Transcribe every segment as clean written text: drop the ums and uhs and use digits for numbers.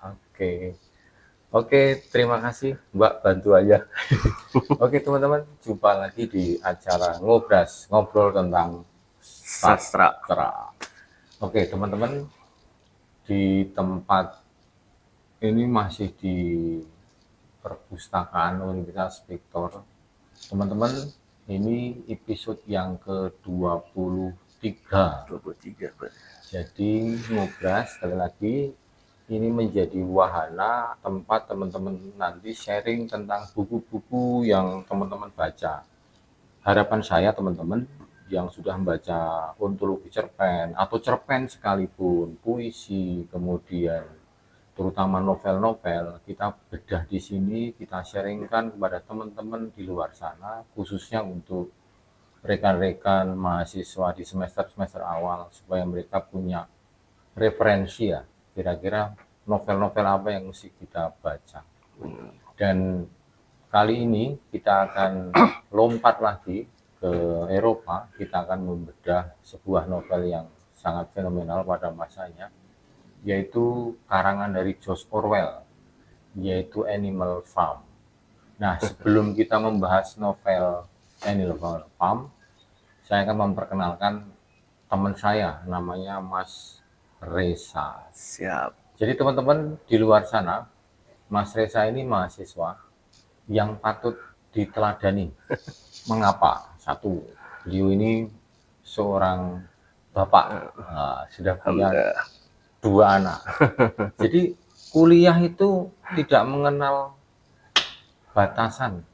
Oke. Oke, terima kasih Mbak, bantu aja. Oke teman-teman, jumpa lagi di acara Ngobras, ngobrol tentang Sastra. sastra. Oke teman-teman, di tempat ini masih di perpustakaan Universitas Victor. Teman-teman, ini episode yang ke-23. 23 Pak. Jadi Ngobras sekali lagi ini menjadi wahana tempat teman-teman nanti sharing tentang buku-buku yang teman-teman baca. Harapan saya teman-teman yang sudah membaca ontologi cerpen atau cerpen sekalipun, puisi, kemudian terutama novel-novel, kita bedah di sini, kita sharingkan kepada teman-teman di luar sana, khususnya untuk rekan-rekan mahasiswa di semester-semester awal supaya mereka punya referensi ya, kira-kira novel-novel apa yang mesti kita baca. Dan kali ini kita akan lompat lagi ke Eropa, kita akan membedah sebuah novel yang sangat fenomenal pada masanya, yaitu karangan dari George Orwell, yaitu Animal Farm. Nah, sebelum kita membahas novel Animal Farm, saya akan memperkenalkan teman saya, namanya Mas Reza. Siap. Jadi teman-teman di luar sana, Mas Reza ini mahasiswa yang patut diteladani. Mengapa? Satu, beliau ini seorang bapak, sudah punya Alhamdulillah. 2 anak. Jadi kuliah itu tidak mengenal batasan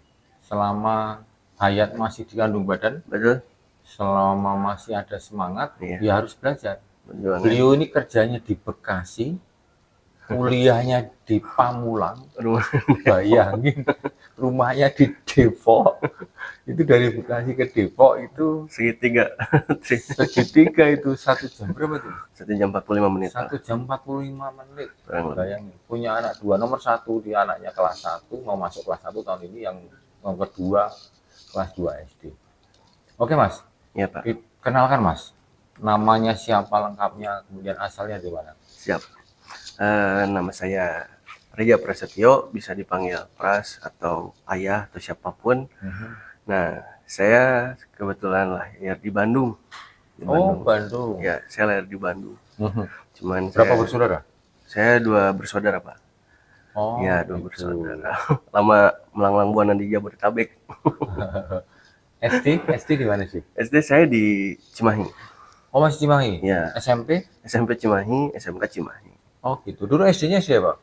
selama hayat masih dikandung badan, Betul? selama masih ada semangat, Iya. ya harus belajar. Perjuangan. Beliau ini kerjanya di Bekasi, kuliahnya di Pamulang, Rumah bayangin rumahnya di Depok, itu dari Bekasi ke Depok itu segitiga. segitiga itu 1 jam berapa tuh? 1 jam 45 menit Pak. 1 jam 45 menit. Kurang lebih. Bayangin, punya anak 2, nomor 1 dia anaknya kelas 1, mau masuk kelas 1 tahun ini, yang nomor 2 kelas 2 SD. Oke Mas, Iya Pak. kenalkan Mas, namanya siapa lengkapnya, kemudian asalnya di mana? Siap. Nama saya Reza Prasetyo, bisa dipanggil Pras atau Ayah atau siapapun. Nah, saya kebetulan lahir di Bandung. Oh, Bandung. Ya, saya lahir di Bandung. Cuman Berapa bersaudara? saya 2 bersaudara Pak. Oh, Ya, 2 gitu. bersaudara. Lama melanglang buana di Jabodetabek. SD di mana sih? SD saya di Cimahi. Oh, masih Cimahi. Ya, SMP? SMP Cimahi, SMK Cimahi. Oh, gitu. Dulu SD-nya siapa?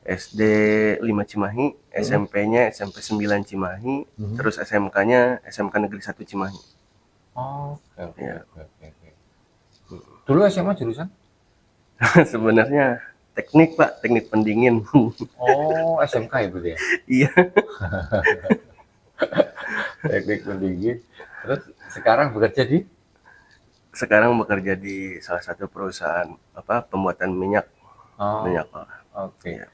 SD 5 Cimahi, SMP-nya SMP 9 Cimahi, terus SMK-nya SMK Negeri 1 Cimahi. Oh, oke, Ya. oke. Dulu SMA jurusan? Sebenarnya teknik Pak, teknik pendingin. Oh, SMK itu dia. Iya. Teknik pendingin. Terus sekarang bekerja di? Sekarang bekerja di salah satu perusahaan pembuatan minyak. Oh, Minyak. oke. Iya.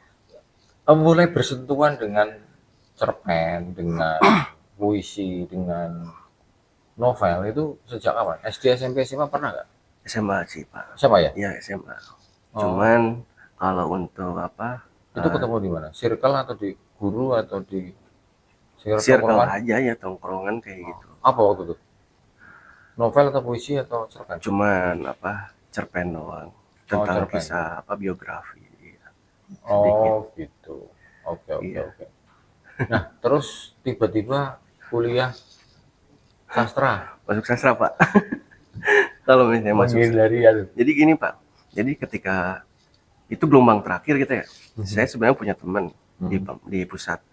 Mulai bersentuhan dengan cerpen, dengan puisi, dengan novel itu sejak kapan? SD, SMP, SMA pernah nggak? SMA sih Pak. SMA ya? Ya SMA. Oh, Cuman kalau untuk itu ketemu di mana? Circle atau di guru atau di circle circle tongkrongan? aja ya, tongkrongan kayak gitu. Apa waktu itu? Novel atau puisi atau cerpen? Cuman cerpen doang Oh, tentang cerpen. kisah biografi sedikit. Oh, gitu. Oke. Iya. Nah, terus tiba-tiba kuliah sastra, Masuk sastra Pak. Kalau misalnya masuk menghindari ya. jadi gini Pak, jadi ketika itu gelombang terakhir gitu ya, saya sebenarnya punya teman di pusat,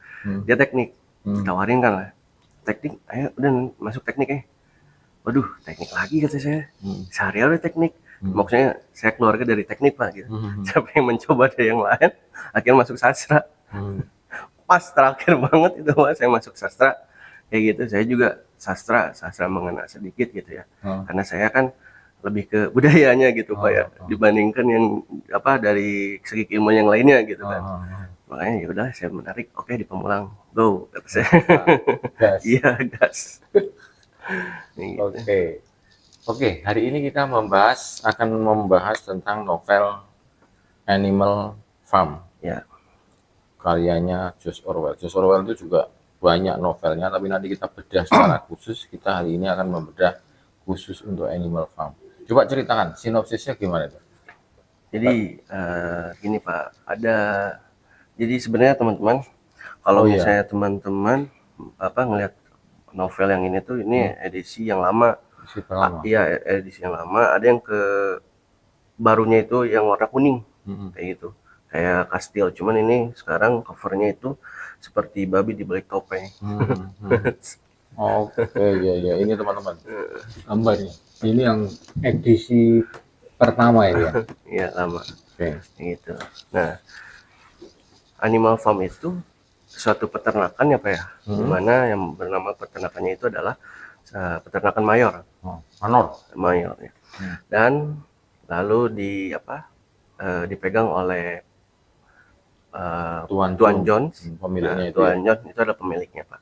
dia teknik, ditawarin kan lah teknik, ayo udah masuk teknik. Waduh, teknik lagi kata saya, sehari udah teknik. Maksudnya saya keluarga dari teknik Pak gitu. Saya pengen mencoba dari yang lain, akhirnya masuk sastra. Pas terakhir banget itu Pak, saya masuk sastra kayak gitu. Saya juga sastra mengena sedikit gitu ya, karena saya kan lebih ke budayanya gitu Pak ya, dibandingkan yang dari segi ilmu yang lainnya gitu kan. Makanya ya udah saya menarik, oke di Pamulang, go kata saya. Gas. Iya gas. Gitu. Oke, hari ini kita akan membahas tentang novel Animal Farm. Ya. Karyanya George Orwell. George Orwell itu juga banyak novelnya, tapi nanti kita bedah secara khusus. Kita hari ini akan membedah khusus untuk Animal Farm. Coba ceritakan sinopsisnya gimana itu? Jadi gini Pak, jadi sebenarnya teman-teman, kalau Oh iya, misalnya teman-teman ngelihat novel yang ini tuh, ini edisi yang lama. isi lama. Iya, edisi yang lama. Ada yang barunya itu yang warna kuning Hmm. kayak gitu, kayak kastil. Cuman ini sekarang covernya itu seperti babi di balik topeng. Hmm. Oke, ya ya. Ini teman-teman gambarnya. Ini yang edisi pertama ya. Iya, lama Oke. gitu. Nah, Animal Farm itu suatu peternakan ya Pak ya, dimana yang bernama peternakannya itu adalah peternakan mayor. Oh, Manor. Mayor ya. Dan lalu dipegang oleh Tuan Jones. pemiliknya itu ya. Tuan Jones itu adalah pemiliknya Pak.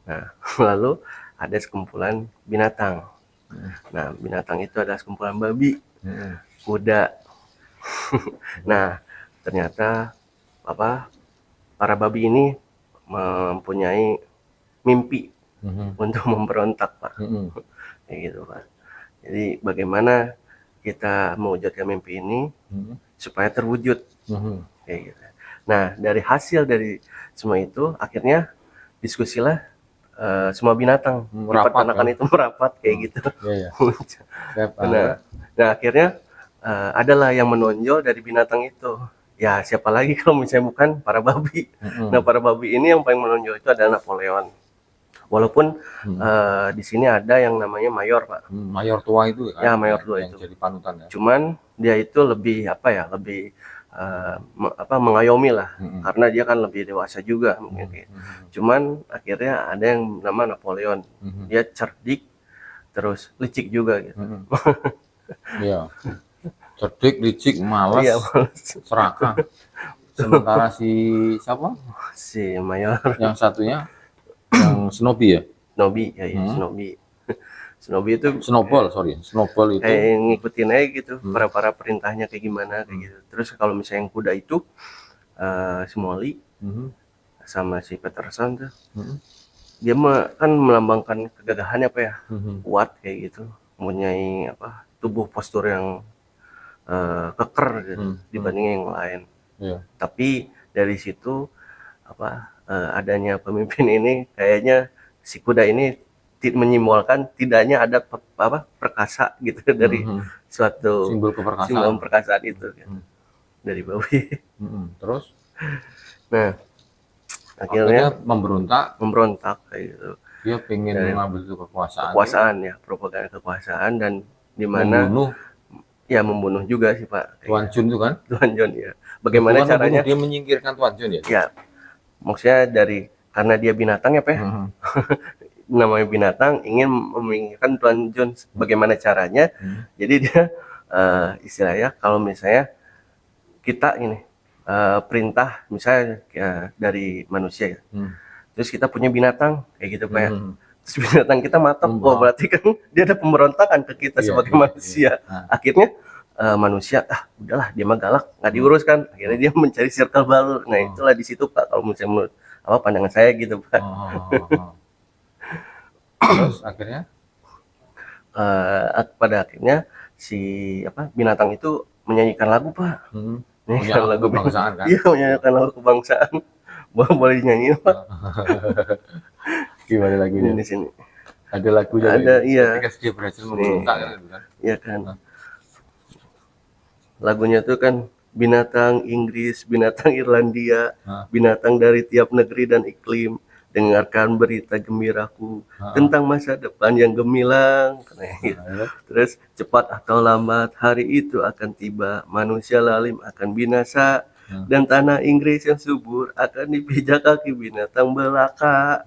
Nah, lalu ada sekumpulan binatang. Nah, binatang itu ada sekumpulan babi, kuda. Nah, ternyata para babi ini mempunyai mimpi untuk memberontak Pak. Kayak gitu Pak. Jadi bagaimana kita mewujudkan mimpi ini supaya terwujud kayak gitu. Nah, dari hasil dari semua itu akhirnya diskusilah semua binatang di peternakan itu merapat kayak gitu. Iya, ya. Nah, akhirnya adalah yang menonjol dari binatang itu. Ya, siapa lagi kalau misalnya bukan para babi. Nah, para babi ini yang paling menonjol itu adalah Napoleon. Walaupun di sini ada yang namanya mayor, Pak. Mayor tua itu kan? Ya, mayor tua yang itu. jadi panutan ya. Cuman dia itu lebih lebih mengayomi lah, karena dia kan lebih dewasa juga mungkin. Cuman akhirnya ada yang nama Napoleon. Dia cerdik, terus licik juga gitu. Iya. Cerdik, licik, malas, Iya, serakah. Sementara si siapa? si mayor Yang satunya yang Snobby ya? Snowy ya, Snowy. Snowy itu Snowball, sorry. Snowball itu kayak ngikutin aja gitu para perintahnya kayak gimana kayak gitu. Terus kalau misalnya yang kuda itu si Molly sama si Peterson tuh, dia kan melambangkan kegagahannya Pak ya, kuat kayak gitu, mempunyai tubuh postur yang keker gitu dibanding yang lain. Iya. Tapi dari situ adanya pemimpin ini kayaknya si kuda ini menyimbolkan tidaknya ada perkasa gitu dari suatu simbol keperkasaan. simbol perkasaan itu kan, dari babi. Terus Nah, akhirnya memberontak kayak gitu. dia pengen mengambil itu Kekuasaan ya, propaganda kekuasaan, dan dimana membunuh juga sih Pak. Tuan Jun itu kan? Tuan John ya. Bagaimana caranya dia menyingkirkan Tuan Jun ya? Ya, maksudnya karena dia binatang ya Pak ya. Namanya binatang ingin meminggirkan Tuan John. Bagaimana caranya? Jadi dia istilahnya kalau misalnya kita ini perintah misalnya dari manusia ya. Terus kita punya binatang kayak gitu Pak ya. Terus binatang kita matok, berarti kan dia ada pemberontakan ke kita sebagai manusia. Akhirnya manusia udahlah, dia mah galak, nggak diuruskan. Akhirnya dia mencari circle baru. Nah, itulah di situ Pak, kalau misalnya menurut pandangan saya gitu Pak. Terus akhirnya pada akhirnya si binatang itu menyanyikan lagu Pak. Menyanyikan lagu kebangsaan kan? Iya, menyanyikan lagu kebangsaan. Boleh nyanyi Pak. Gimana lagunya di sini? Ada lagunya. Ada, iya. Ketika dia berhasil memberontak kan? Iya kan. Lagunya tuh kan binatang Inggris, binatang Irlandia, binatang dari tiap negeri dan iklim, dengarkan berita gembiraku tentang masa depan yang gemilang. Terus cepat atau lambat hari itu akan tiba, manusia lalim akan binasa, dan tanah Inggris yang subur akan dipijak kaki binatang belaka.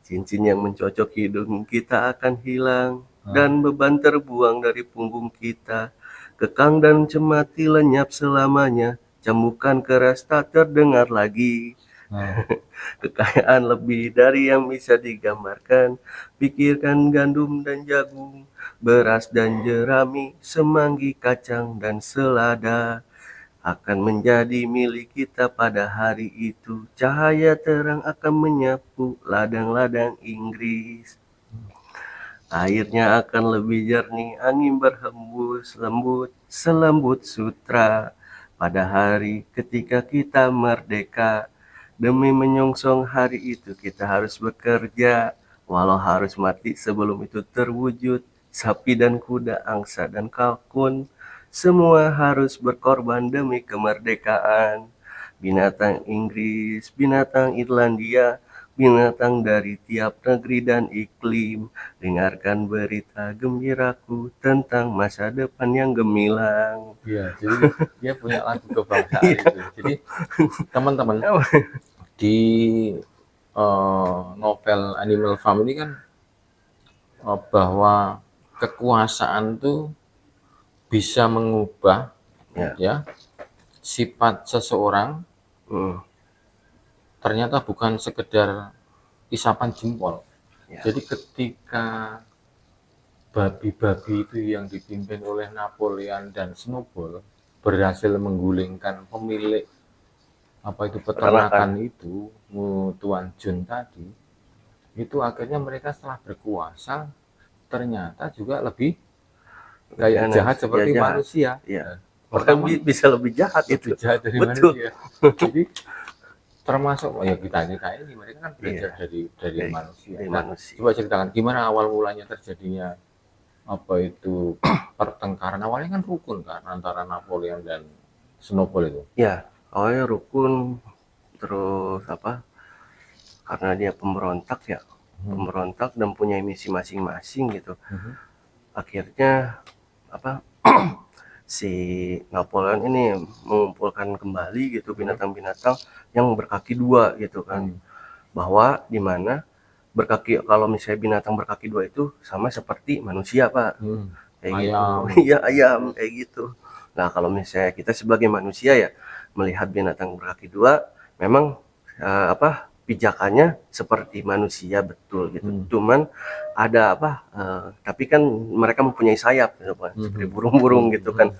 Cincin yang mencocok hidung kita akan hilang, dan beban terbuang dari punggung kita. Kekang dan cemati lenyap selamanya, cambukan keras tak terdengar lagi. Kekayaan lebih dari yang bisa digambarkan. Pikirkan gandum dan jagung, beras dan jerami, semanggi, kacang dan selada. akan menjadi milik kita pada hari itu. Cahaya terang akan menyapu ladang-ladang Inggris. Airnya akan lebih jernih, angin berhembus lembut, selembut sutra. Pada hari ketika kita merdeka, demi menyongsong hari itu kita harus bekerja. Walau harus mati sebelum itu terwujud, sapi dan kuda, angsa dan kalkun, semua harus berkorban demi kemerdekaan. Binatang Inggris, binatang Irlandia, binatang dari tiap negeri dan iklim, dengarkan berita gembiraku tentang masa depan yang gemilang. Iya, jadi dia punya lagu kebangsaan itu. Jadi teman-teman di novel Animal Farm ini kan bahwa kekuasaan tuh bisa mengubah ya sifat seseorang, ternyata bukan sekedar isapan jempol. Jadi ketika babi-babi itu yang dipimpin oleh Napoleon dan Snowball berhasil menggulingkan pemilik peternakan itu, Tuan John tadi, itu akhirnya mereka setelah berkuasa ternyata juga lebih kayak jahat seperti manusia. Iya. Pertama bisa lebih jahat itu. Jahat dari manusia. Jadi termasuk ya kita ini mereka kan belajar dari manusia. Coba ceritakan gimana awal mulanya terjadinya pertengkaran. Awalnya kan rukun kan antara Napoleon dan Snowball itu. Ya, awalnya rukun, terus karena dia pemberontak ya, pemberontak dan punya misi masing-masing gitu. Akhirnya si Napoleon ini mengumpulkan kembali gitu binatang-binatang yang berkaki dua gitu kan. Bahwa di mana berkaki, kalau misalnya binatang berkaki dua itu sama seperti manusia, Pak. Kayak ayam. Gitu. Iya, ayam kayak gitu. Nah, kalau misalnya kita sebagai manusia ya melihat binatang berkaki dua memang pijakannya seperti manusia betul gitu. Cuman ada tapi kan mereka mempunyai sayap gitu, Pak, seperti burung-burung gitu kan.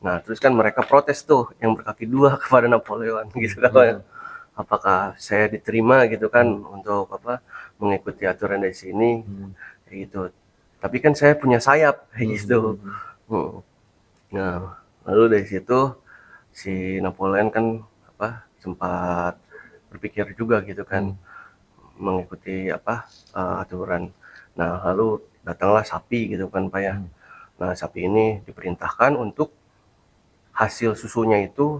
Nah, terus kan mereka protes tuh yang berkaki dua kepada Napoleon gitu kan. Apakah saya diterima gitu kan untuk mengikuti aturan dari sini kayak gitu. Tapi kan saya punya sayap kayak gitu. Nah, lalu dari situ si Napoleon kan sempat berpikir juga gitu kan mengikuti aturan. Nah, lalu datanglah sapi gitu kan, Pak ya. Nah, sapi ini diperintahkan untuk hasil susunya itu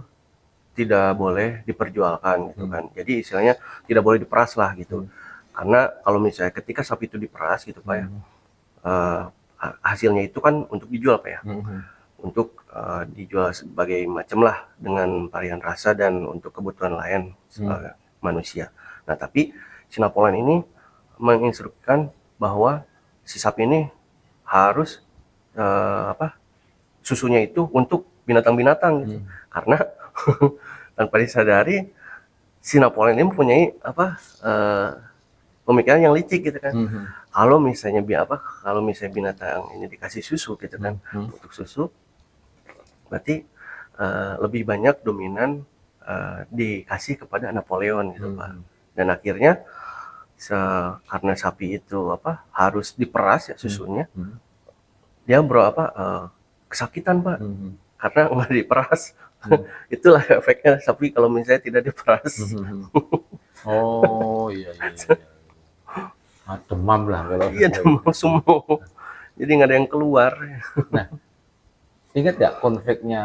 tidak boleh diperjualkan gitu kan. Jadi istilahnya tidak boleh diperas lah gitu. Karena kalau misalnya ketika sapi itu diperas gitu, Pak ya, hasilnya itu kan untuk dijual, Pak ya. Untuk dijual sebagai macam lah dengan varian rasa dan untuk kebutuhan lain sebagai manusia. Nah, tapi si Napoleon ini menginstruksikan bahwa si sapi ini harus susunya itu untuk binatang-binatang gitu. Karena tanpa disadari si Napoleon ini mempunyai pemikiran yang licik gitu kan. Kalau misalnya kalau misalnya binatang ini dikasih susu gitu kan, untuk susu berarti lebih banyak dominan dikasih kepada Napoleon gitu, Pak. Dan akhirnya karena sapi itu harus diperas ya susunya, dia kesakitan, Pak. Karena nggak diperas. Itulah efeknya sapi kalau misalnya tidak diperas. Oh iya. Demam lah kalau. Iya, demam semua. Jadi nggak ada yang keluar. Nah, ingat nggak konfliknya,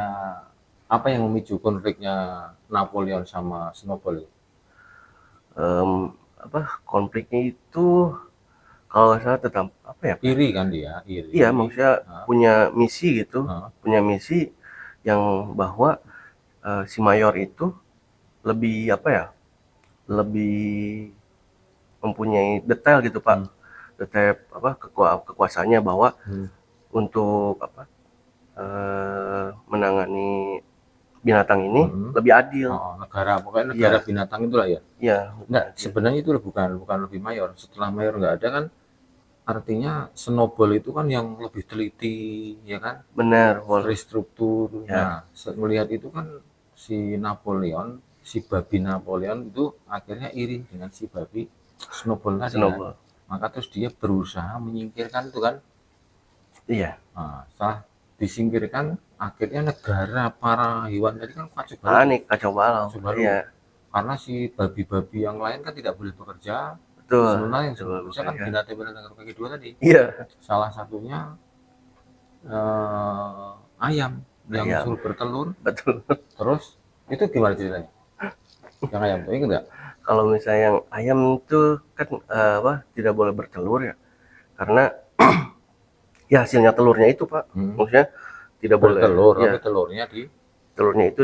apa yang memicu konfliknya Napoleon sama Snowball? Konfliknya itu kalau saya tetap iri kan dia, iri. Iya, maksudnya punya misi gitu, punya misi yang bahwa si mayor itu lebih lebih mempunyai detail gitu, Pak. Detail kekuasaannya bahwa untuk menangani binatang ini lebih adil. Pokoknya negara binatang itulah ya. Iya. Enggak, sebenarnya itu bukan lebih mayor. Setelah mayor nggak ada kan, artinya Snowball itu kan yang lebih teliti, ya kan? Benar, restruktur. Nah, melihat itu kan si Napoleon, si babi Napoleon itu akhirnya iri dengan si babi Snowball tadi kan. Snowball. Maka terus dia berusaha menyingkirkan itu kan. Iya. Nah, setelah disingkirkan, akhirnya negara para hewan tadi kan kacau balau. Panik, kacau balau. Kacau balau. Iya. Karena si babi-babi yang lain kan tidak boleh bekerja. Betul. Sementara yang Betul, bekerja kan binatang-binatang kaki dua tadi. Iya. Salah satunya ayam yang Ayam. suruh bertelur. Betul. Terus itu gimana ceritanya? Yang ayam tuh ingat nggak? Kalau misalnya yang ayam itu kan tidak boleh bertelur ya, karena ya hasilnya telurnya itu Pak, maksudnya tidak boleh Bertelur, ya, tapi telurnya itu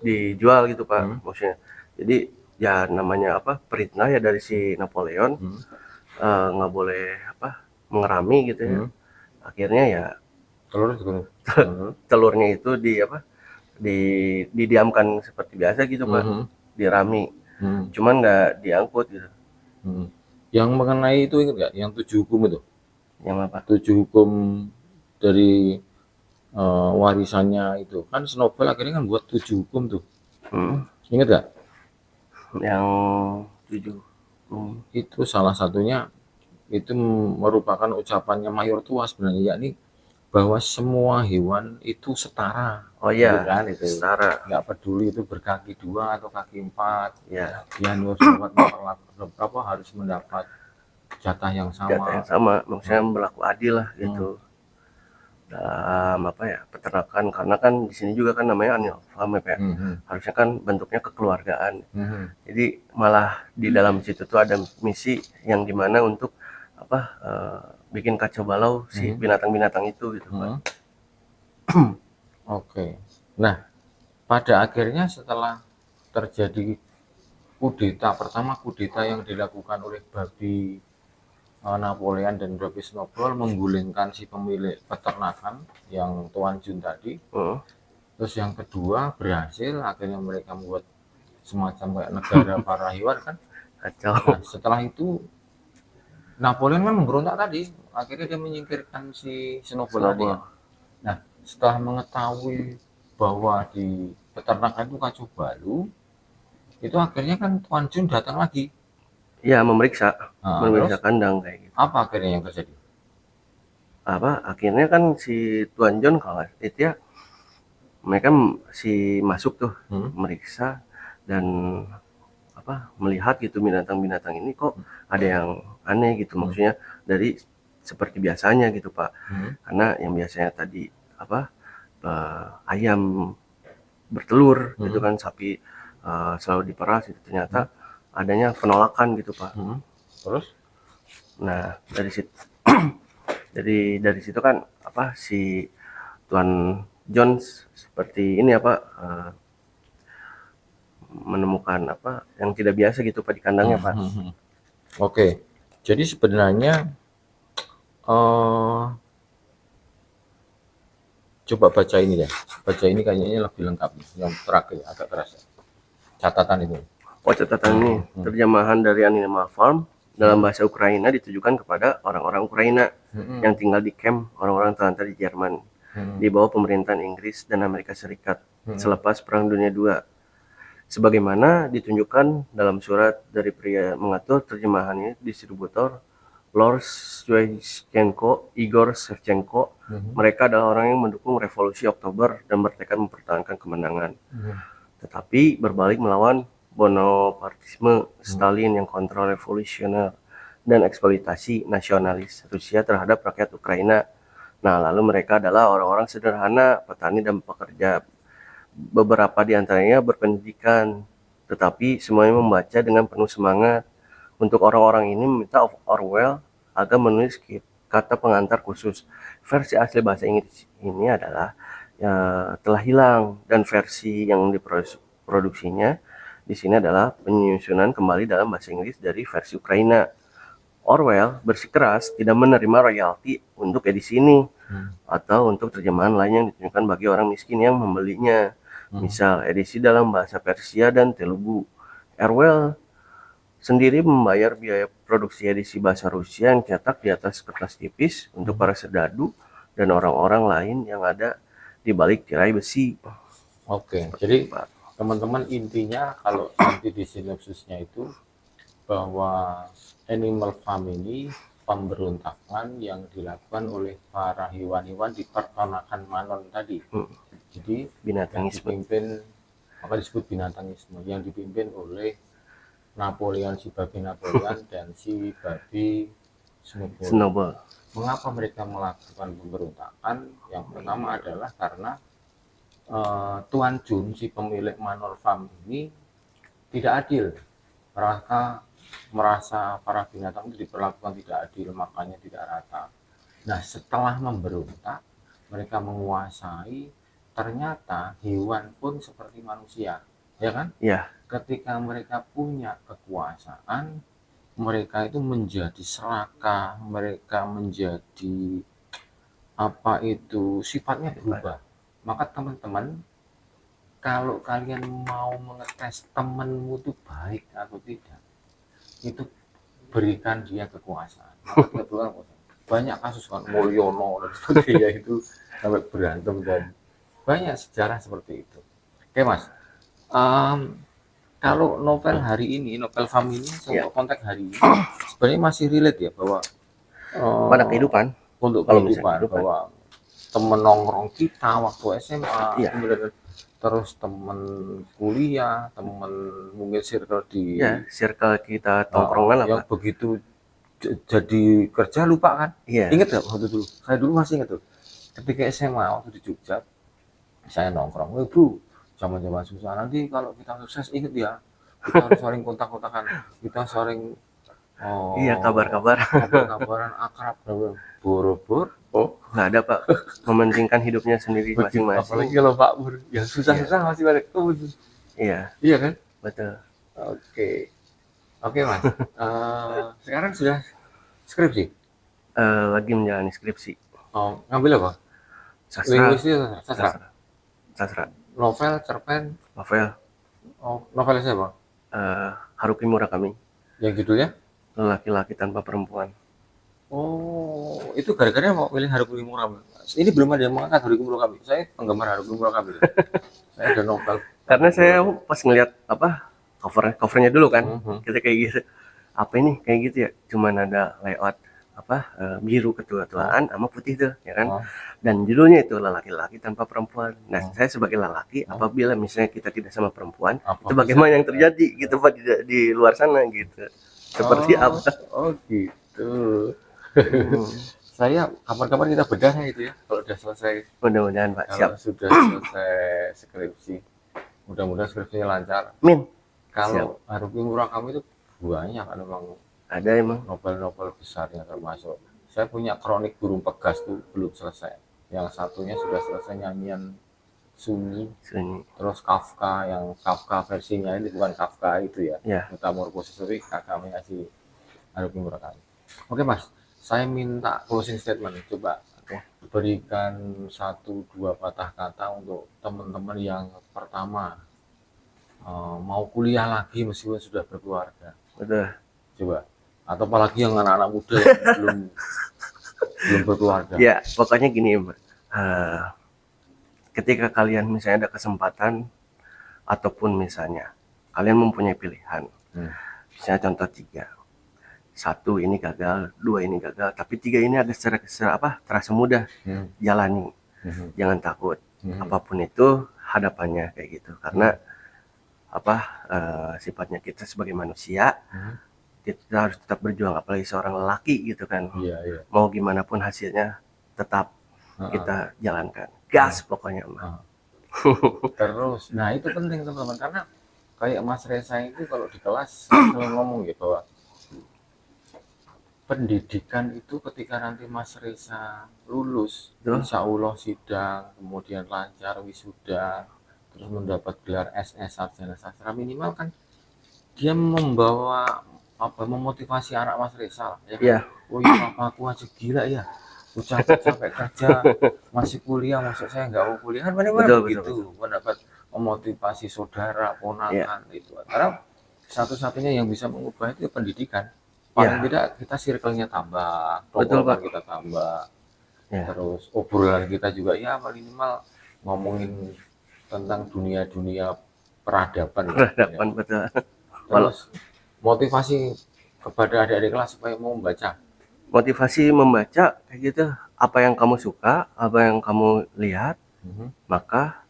dijual gitu Pak, maksudnya. Jadi ya namanya perintah ya dari si Napoleon, nggak boleh mengerami gitu ya. Akhirnya ya telurnya itu didiamkan seperti biasa gitu Pak, dirami, cuman nggak diangkut gitu. Yang mengenai itu ingat nggak? Yang 7 hukum itu? Yang apa? 7 hukum dari warisannya itu kan Snowball akhirnya kan buat 7 hukum tuh. Ingat nggak? Yang 7 itu salah satunya itu merupakan ucapannya Mayor Tua sebenarnya, yakni bahwa semua hewan itu setara. Oh iya, kan itu setara. Nggak peduli itu berkaki 2 atau kaki 4. Ya. Dia harus mendapat jatah yang sama. Jatah yang sama, maksudnya berlaku adil lah gitu. Dalam peternakan, karena kan di sini juga kan namanya animal farm ya, harusnya kan bentuknya kekeluargaan. Jadi malah di dalam situ tuh ada misi yang dimana untuk bikin kacau balau si binatang-binatang itu gitu Pak. Oke. Nah, pada akhirnya setelah terjadi kudeta yang dilakukan oleh babi Napoleon dan babi Snowball menggulingkan si pemilik peternakan yang Tuan Jun tadi. Terus yang kedua berhasil, akhirnya mereka membuat semacam kayak negara para hewan kan. Kacau. Nah, setelah itu Napoleon kan memberontak tadi, akhirnya dia menyingkirkan si Snowball tadi. Nah, setelah mengetahui bahwa di peternakan itu kacau balau, itu akhirnya kan Tuan Jun datang lagi. Iya, memeriksa kandang kayak gitu. Apa akhirnya yang terjadi? Akhirnya kan si Tuan John kalau itu ya, mereka masuk tuh meriksa dan melihat gitu binatang-binatang ini kok ada yang aneh gitu, maksudnya dari seperti biasanya gitu Pak. Karena yang biasanya tadi ayam bertelur gitu kan, sapi selalu diperas gitu, ternyata adanya penolakan gitu Pak. Terus? Nah dari situ dari situ kan si Tuan John seperti ini menemukan yang tidak biasa gitu Pak di kandangnya Pak. Oke, jadi sebenarnya coba baca ini ya, kayaknya lebih lengkap nih, yang terakhir agak terasa catatan itu. Catatan ini terjemahan dari Animal Farm dalam bahasa Ukraina ditujukan kepada orang-orang Ukraina yang tinggal di camp orang-orang terlantar di Jerman di bawah pemerintahan Inggris dan Amerika Serikat selepas Perang Dunia II. Sebagaimana ditunjukkan dalam surat dari pria mengatur terjemahan ini, distributor Lord Shevchenko, Igor Shevchenko. Mereka adalah orang yang mendukung revolusi Oktober dan bertekad mempertahankan kemenangan. Tetapi berbalik melawan Bonapartisme Stalin yang kontra-revolusioner dan eksploitasi nasionalis Rusia terhadap rakyat Ukraina. Nah, lalu mereka adalah orang-orang sederhana, petani dan pekerja. Beberapa di antaranya berpendidikan, tetapi semuanya membaca dengan penuh semangat. Untuk orang-orang ini meminta Orwell agar menulis kata pengantar khusus. Versi asli bahasa Inggris ini adalah telah hilang, dan versi yang diproduksinya di sini adalah penyusunan kembali dalam bahasa Inggris dari versi Ukraina. Orwell bersikeras tidak menerima royalti untuk edisi ini atau untuk terjemahan lain yang ditunjukkan bagi orang miskin yang membelinya. Misal edisi dalam bahasa Persia dan Telugu. Orwell sendiri membayar biaya produksi edisi bahasa Rusia yang cetak di atas kertas tipis untuk para serdadu dan orang-orang lain yang ada di balik tirai besi. Oke, Seperti jadi itu, Pak. teman-teman intinya kalau nanti di sinopsisnya itu bahwa Animal Farm ini pemberontakan yang dilakukan oleh para hewan-hewan di peternakan Manon tadi. Jadi yang Binatangisme. dipimpin, maka disebut binatangisme, yang dipimpin oleh Napoleon, si babi Napoleon dan si babi Snowball. Snowball. Mengapa mereka melakukan pemberontakan? Yang pertama adalah karena Tuan Jun, si pemilik Manor Farm ini tidak adil. Merasa para binatang itu diperlakukan tidak adil, makanya tidak rata. Nah, setelah memberontak, mereka menguasai, ternyata hewan pun seperti manusia, ya kan? Ya, Ketika mereka punya kekuasaan, mereka itu menjadi serakah, mereka menjadi apa itu sifatnya berubah. Maka teman-teman, kalau kalian mau mengetes temanmu itu baik atau tidak, itu berikan dia kekuasaan. Maka dia berubah. Banyak kasus kan Mulyono dan sebagainya itu sampai berantem dan banyak sejarah seperti itu. Oke mas, kalau novel hari ini, novel Farm ini ya. untuk konteks hari ini sebenarnya masih relate ya bahwa Pada kehidupan. untuk Kalau misalnya kehidupan kehidupan. bahwa temen nongkrong kita waktu SMA, Iya. kemudian terus temen kuliah, temen mungkin circle di Ya, circle kita tongkrongan lah, yang Pak. begitu jadi kerja lupa kan? Iya. Ingat gak waktu dulu? Saya dulu masih ingat tuh. Ketika SMA waktu di Jogja, saya nongkrong, bro, zaman-zaman susah. Nanti kalau kita sukses, ingat ya, kita harus saling kontak-kontakan, kita saling Iya, kabar-kabar. kabar-kabaran akrab, boro-boro. Oh, Nggak ada, Pak. Mementingkan hidupnya sendiri begitu. masing-masing. Apalagi kalau Pak Bur, yang susah-susah masih balik. Oh, Iya, iya kan? betul. Oke. Oke, Mas. Sekarang sudah skripsi. Lagi menjalani skripsi. Oh, ngambil apa? Sastra. Linguistik, sastra. Sastra. Novel, cerpen. Novel. Oh, novelnya siapa? Haruki Murakami. Yang judulnya? Lelaki-laki tanpa perempuan. Oh, itu gara-gara mau pilih Haruki Murakami. Ini belum ada yang mengangkat Haruki Murakami. Saya penggemar Haruki Murakami. Saya ada novel. Karena saya pas ngeliat apa covernya dulu kan, kita kayak gitu. Apa ini kayak gitu ya? Cuman ada layout apa biru ketua-tuaan sama putih tuh, ya kan? Dan judulnya itu lelaki-laki tanpa perempuan. Nah, saya sebagai lelaki, apabila misalnya kita tidak sama perempuan, itu bagaimana yang terjadi gitu Pak di luar sana gitu. Seperti apa? Oh gitu. Saya kapan-kapan kita bedah itu ya kalau sudah selesai. Mudah-mudahan Pak, siap. Sudah selesai skripsi, mudah-mudahan skripsinya lancar. Min. Kalau Haruki Murakami itu banyak kan memang. Ada emang novel-novel besarnya termasuk. Saya punya Kronik Burung Pegas tuh belum selesai. Yang satunya sudah selesai, nyanyian Sunyi. Terus Kafka, yang Kafka versinya ini bukan Kafka itu ya. Metamorphosis, tapi kakaknya si Haruki Murakami. Oke Mas, saya minta closing statement. Coba berikan 1-2 patah kata untuk teman-teman yang pertama mau kuliah lagi meskipun sudah berkeluarga. Coba. Atau apalagi yang anak-anak muda yang belum berkeluarga. Ya, pokoknya gini Mbak. Ketika kalian misalnya ada kesempatan ataupun misalnya kalian mempunyai pilihan. Misalnya contoh 3. 1 ini gagal, 2 ini gagal, tapi 3 ini ada terasa mudah. Jalani. Jangan takut. Apapun itu hadapannya kayak gitu. Karena sifatnya kita sebagai manusia, kita harus tetap berjuang, apalagi seorang lelaki gitu kan. Mau gimana pun hasilnya tetap kita jalankan. Gas pokoknya mah. Terus, nah itu penting teman-teman, karena kayak Mas Reza itu kalau di kelas selalu ngomong ya bahwa pendidikan itu ketika nanti Mas Reza lulus, insya Allah sidang, kemudian lancar wisuda, terus mendapat gelar SS sarjana sastra, minimal kan dia membawa memotivasi anak Mas Reza ya kan? Oh iya papaku aja gila ya, capek kerja masih kuliah, maksud saya nggak mau kuliah kan, benar-benar begitu. Mendapat memotivasi saudara, ponakan itu, karena satu-satunya yang bisa mengubah itu pendidikan. Paling tidak kita circle-nya tambah, tongkrongan kita tambah, terus obrolan kita juga ya minimal ngomongin tentang dunia-dunia peradaban. Peradaban, betul. Terus motivasi kepada adik-adik kelas supaya mau membaca. Motivasi membaca kayak gitu, apa yang kamu suka, apa yang kamu lihat, maka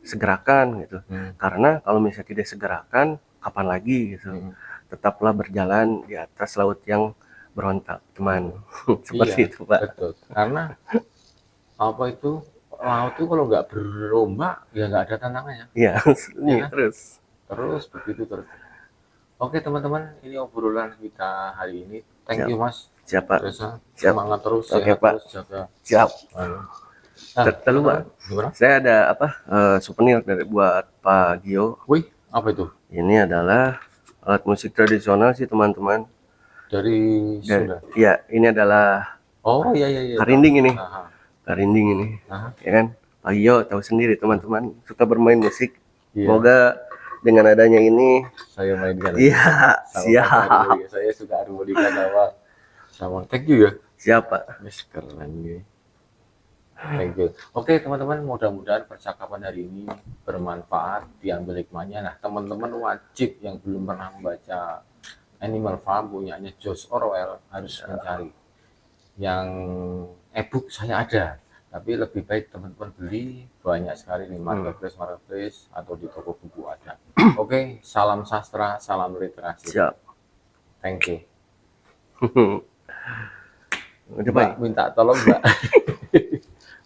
segerakan gitu. Karena kalau misalnya tidak segerakan, kapan lagi gitu. Tetaplah berjalan di atas laut yang berontak, teman. Seperti Iya, itu, Pak. betul. Karena apa itu, laut itu kalau nggak berombak ya nggak ada tantangannya. Iya, Ya kan? terus Begitu terus. Oke teman-teman, ini obrolan kita hari ini. Thank you Mas. siapa? Reza. Siap. Semangat terus, Oke, sehat Pak. terus, jaga. Siap. Nah, Terlupa. gimana? Saya ada souvenir dari buat Pak Gio. Wih, apa itu? Ini adalah alat musik tradisional sih, teman-teman. Dari Sunda. Iya, ini adalah Oh iya iya iya. karinding ini. Aha. Karinding ini. Aha. Ya kan? Pak Gio tahu sendiri, teman-teman, suka bermain musik. Iya. Semoga dengan adanya ini Saya mainkan. iya, siap. Saya suka harmonika sama thank you ya. Siapa? Mas keren nih. Thank you. Oke teman-teman, mudah-mudahan percakapan hari ini bermanfaat, diambil hikmahnya. Nah teman-teman wajib yang belum pernah membaca Animal Farm punyanya George Orwell harus mencari. Yang e-book saya ada, tapi lebih baik teman-teman beli, banyak sekali di marketplace atau di toko buku ada. Oke, salam sastra, salam literasi. Siap. Thank you. Udah, Mbak, minta tolong Mbak.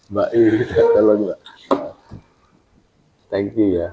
Mbak, minta tolong Mbak. Thank you ya.